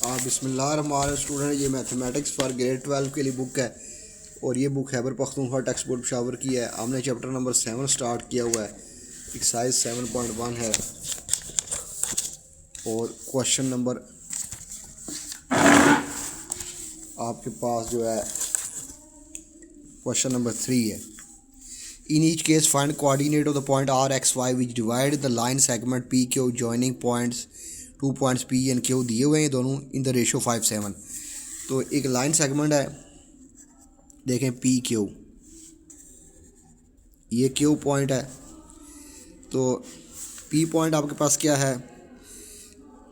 बिस्मिल्लाह student, ये mathematics for grade 12 के लिए बुक है और ये book Khyber Pakhtunkhwa text book Peshawar की है। हमने चैप्टर नंबर 7 स्टार्ट किया हुआ है। एक्सरसाइज 7.1 है और क्वेश्चन नंबर आपके पास जो है क्वेश्चन नंबर 3 है। In each case find coordinate of the point R X Y which divide the line segment P Q joining points 2 points P and Q दिए हुए हैं दोनों इन द रेशो 5:7। तो एक लाइन सेगमेंट है, देखें P Q, ये Q point है। तो पी पॉइंट आपके पास क्या है?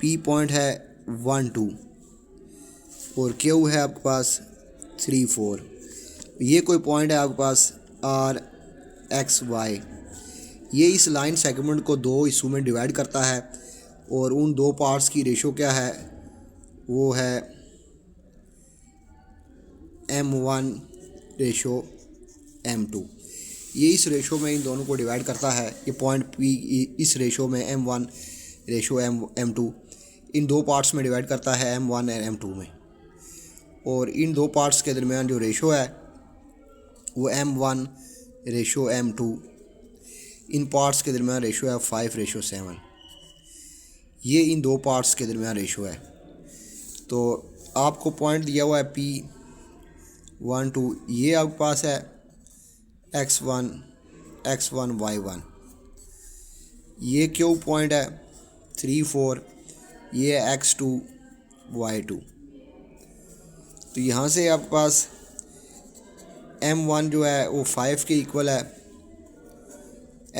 पी पॉइंट है 1 2 और क्यू है आपके पास 3 4। ये कोई पॉइंट है आपके पास आर एक्स वाई। ये इस लाइन सेगमेंट को दो हिस्सों में डिवाइड करता है और उन दो पार्ट्स की रेशो क्या है? वो है M1 रेशो M2। ये इस रेशो में इन दोनों को डिवाइड करता है। ये पॉइंट P इस रेशो में M1 रेशो M2 इन दो पार्ट्स में डिवाइड करता है M1 और M2 में। और इन दो पार्ट्स के दरमियान जो रेशो है वो M1 रेशो M2। इन पार्ट्स के दरमियान रेशो है 5:7। ये इन दो पार्ट्स के दरमियान रेशो है। तो आपको पॉइंट दिया हुआ है P1 2, ये आपके पास है x1 y1। ये क्यू पॉइंट है 3 4, ये है x2 y2। तो यहाँ से आपके पास M1 जो है वो 5 के इक्वल है,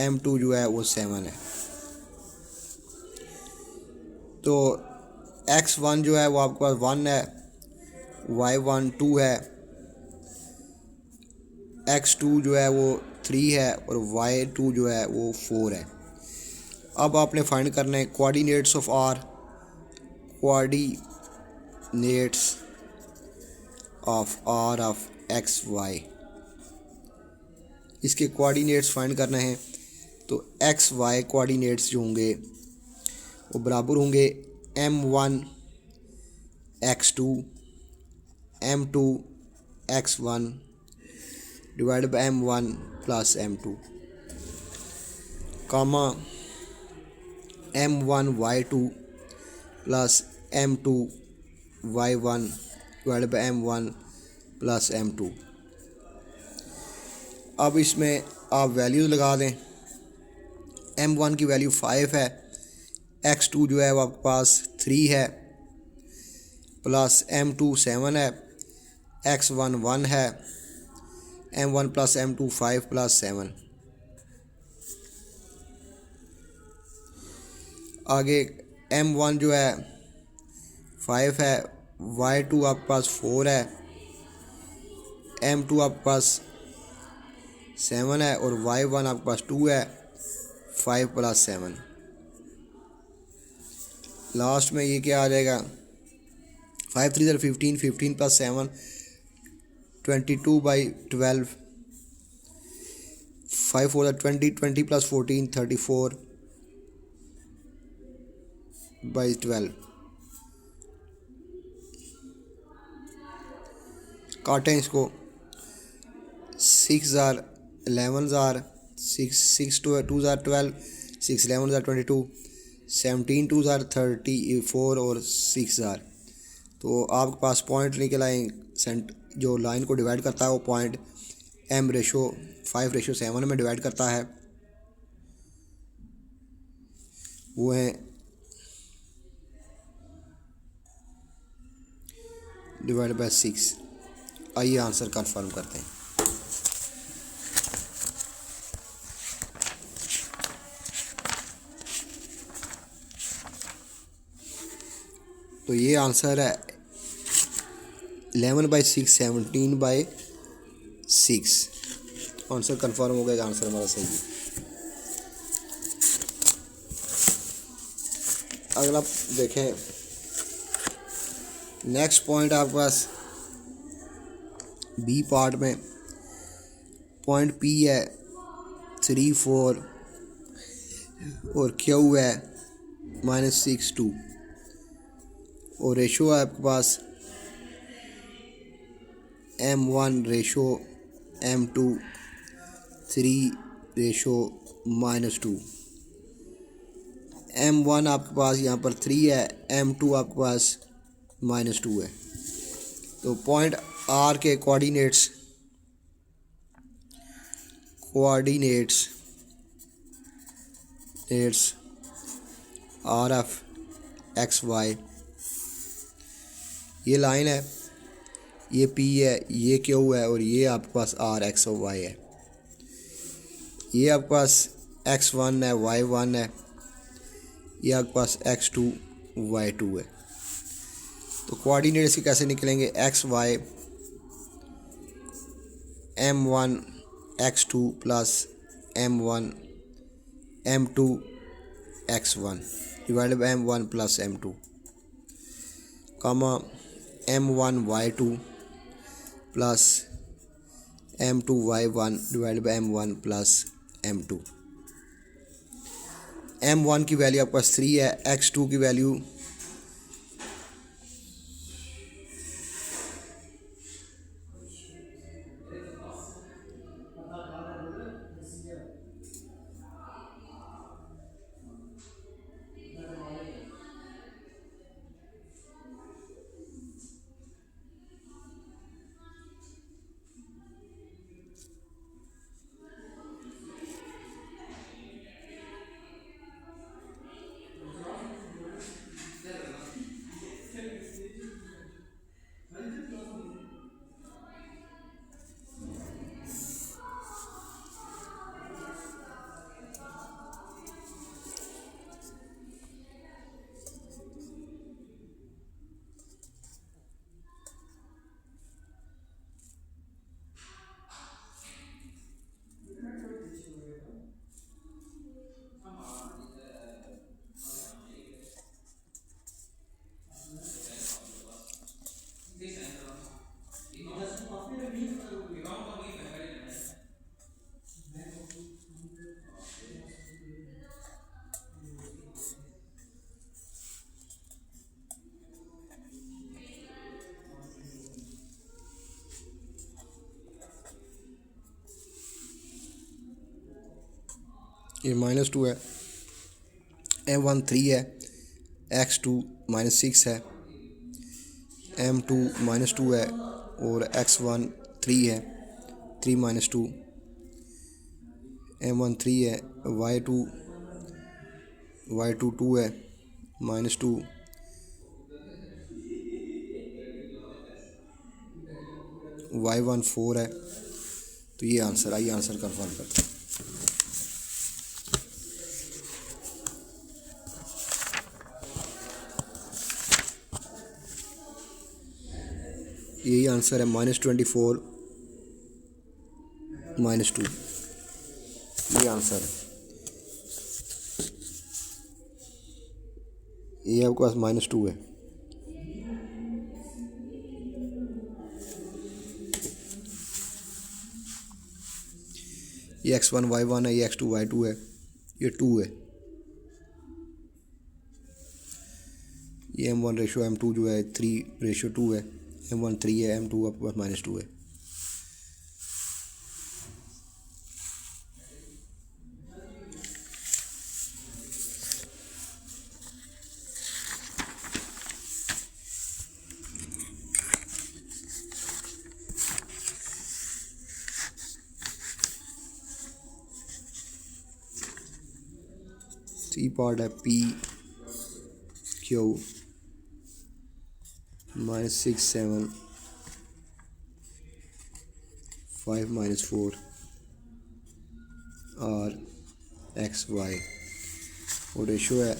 M2 जो है वो 7 है। तो x1 जो है वो आपके पास 1 है, y1 2 है, x2 जो है वो 3 है और y2 जो है वो 4 है। अब आपने फाइंड करना है coordinates of R, coordinates of R of X Y. इसके कोऑर्डिनेट्स फाइंड करना है। तो एक्स वाई कोऑर्डिनेट्स जो होंगे वो बराबर होंगे M1 x2 M2 x1 divide by M1 plus M2 comma M1 y2 plus M2 y1 divide by M1 plus M2। अब इसमें आप वैल्यूज़ लगा दें। M1 की वैल्यू 5 है, x2 जो है वो आपके पास 3 है, प्लस M2 7 है, x1 1 है, M1 प्लस M2 5 प्लस 7। आगे M1 जो है 5 है, y2 आपके पास 4 है, M2 आपके पास 7 है और y1 आपके पास 2 है, 5 प्लस 7। लास्ट में ये क्या आ जाएगा? 5 3 15, 15 प्लस 7 22/12, 5 4 20, 20 प्लस 14 34/12। काटें इसको। 6 11 6 2 12, 6 11 22, 17 2 34 और 6 तो आपके पास पॉइंट निकल आए। जो लाइन को डिवाइड करता है वो पॉइंट M रेशो 5:7 में डिवाइड करता है, वो है डिवाइड बाय 6। आइए आंसर कंफर्म करते हैं। तो ये आंसर है 11/6 17/6। आंसर कंफर्म हो गया, आंसर हमारा सही है। अगला देखें, नेक्स्ट पॉइंट आपके पास बी पार्ट में पॉइंट P है 3 4 और Q है -6 2 और रेशो है आपके पास M1 ratio M2 3 ratio -2। M1 आपके पास यहाँ पर 3 है, M2 आपके पास -2 है। तो पॉइंट R के कोऑर्डिनेट्स RF XY, ये लाइन है, ये P है, ये Q है और ये आपके पास R X और Y है। ये आपके पास X1 है, Y1 है, ये आपके पास X2 Y2 है। तो कोऑर्डिनेट्स के कैसे निकलेंगे? XY M1 X2 plus M1 M2 X1 divided by M1 plus M2 comma M1 Y2 plus M2 Y1 divided by M1 plus M2। M1 की वैल्यू आपके पास 3 है, X2 की वैल्यू ये -2 है, M1 3 है, X2 -6 है, M2 -2 है और X1 3 है, 3 -2, M1 3 है, Y2 2 है, -2, Y1 4 है। तो ये आंसर, आइए आंसर कन्फर्म करते हैं। यही आंसर है, -24 -2, ये आंसर है। ये आपके पास -2 है। ये X1 Y1 है, ये X2 Y2 है, ये 2 है। ये M1 रेशो M2 जो है 3:2 है, M1 3 है, M2 आपके पास -2 है। सी पार्ट है P Q -6 7 5 -4 R X Y और रेशो है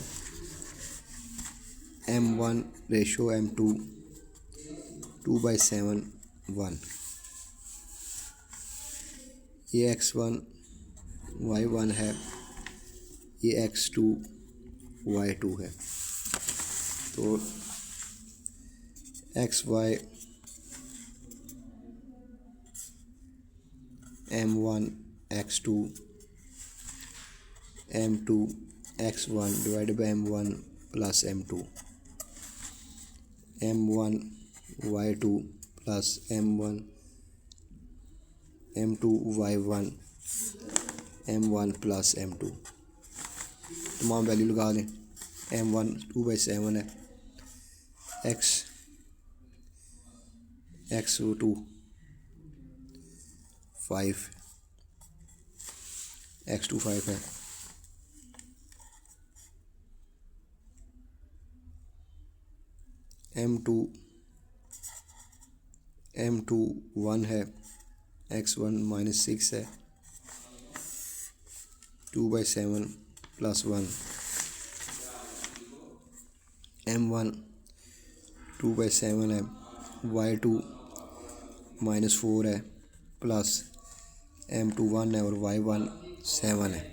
M1 रेशो M2 2/7 1। ये X1 Y1 है, ये X2 Y2 है। तो XY M1 X2 M2 X1 divided by M1 plus M2 m1y2 plus m1 m2 y1 m1 plus m2 तमाम value लगा लें। m1 2/7 है, x2 5, x2 5 है, m2 1 है, x1 -6 है, 2/7 प्लस 1, m1 2/7 है, y2 -4 है, प्लस m2 1 है और y1 7 है।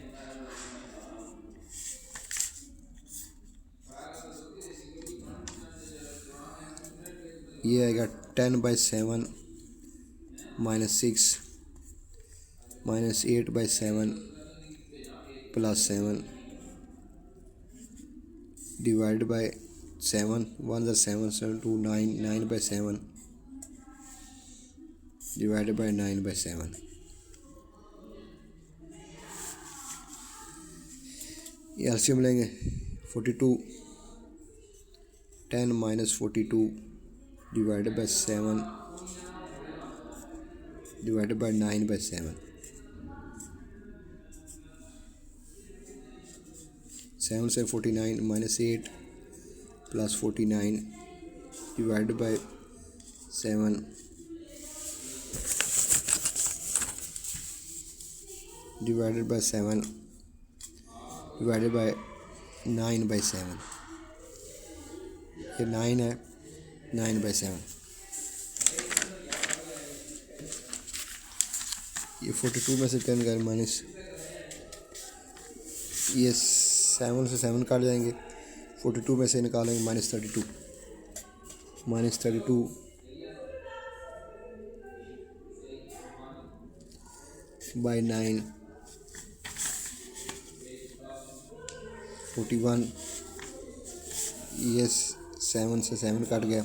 ये आएगा 10/7 -6 -8/7 plus 7 divide by 7, 1 7 7 2 9 9/7 divided by 9/7। ये एलसीएम लेंगे 42 10 - 42 डिवाइडेड बाय 7 डिवाइडेड बाय 9/7। 7 से 49 -8 plus 49 divided by 7 divided by 7 divided by 9/7। ये 9 है, 9/7। ये 42 में से 10 गए माइनस, ये 7 से 7 काट जाएंगे, 42 में से निकालेंगे -32 बाई 9 41। ये 7 से 7 कट गया,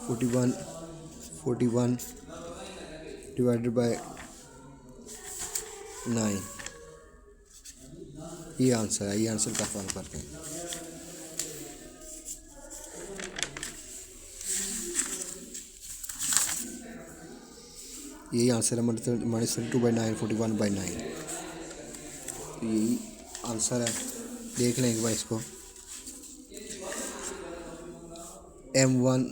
41 डिवाइडेड बाय 9। ये आंसर है, ये आंसर का सॉल्व करते हैं। यही आंसर है, -32/9 41/9। यही आंसर है, देख लें एक बार इसको। m1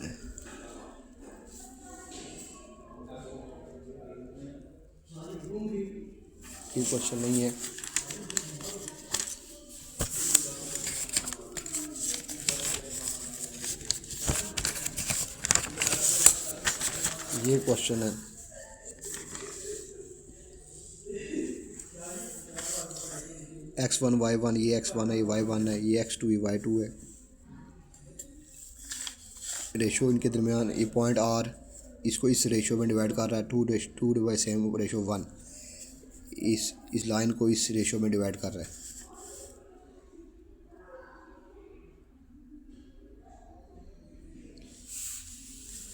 ये क्वेश्चन नहीं है, ये क्वेश्चन है। x1 y1, ये x1 है, ये y1 है, ये x2 ये y2 है। रेशो इनके दरमियान ये पॉइंट r इसको इस रेशो में डिवाइड कर रहा है, 2:7/1। इस लाइन को इस रेशो में डिवाइड कर रहा है।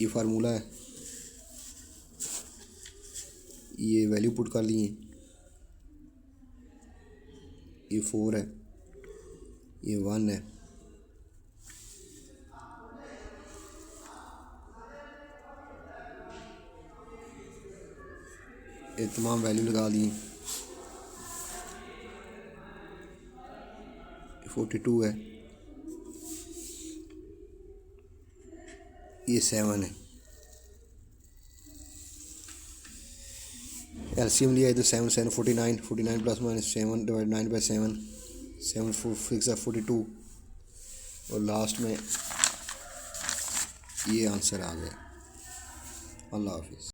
ये फार्मूला है, ये वैल्यू पुट कर लिए, ये 4 है, ये 1 है, ये तमाम वैल्यू लगा दी। 42 है, ये 7 है। एलसीएम लिया तो 7 7 49 49 प्लस माइनस 7 डिवाइड 9/7 7 4 6 42 और लास्ट में ये आंसर आ गया। अल्लाह हाफिज़।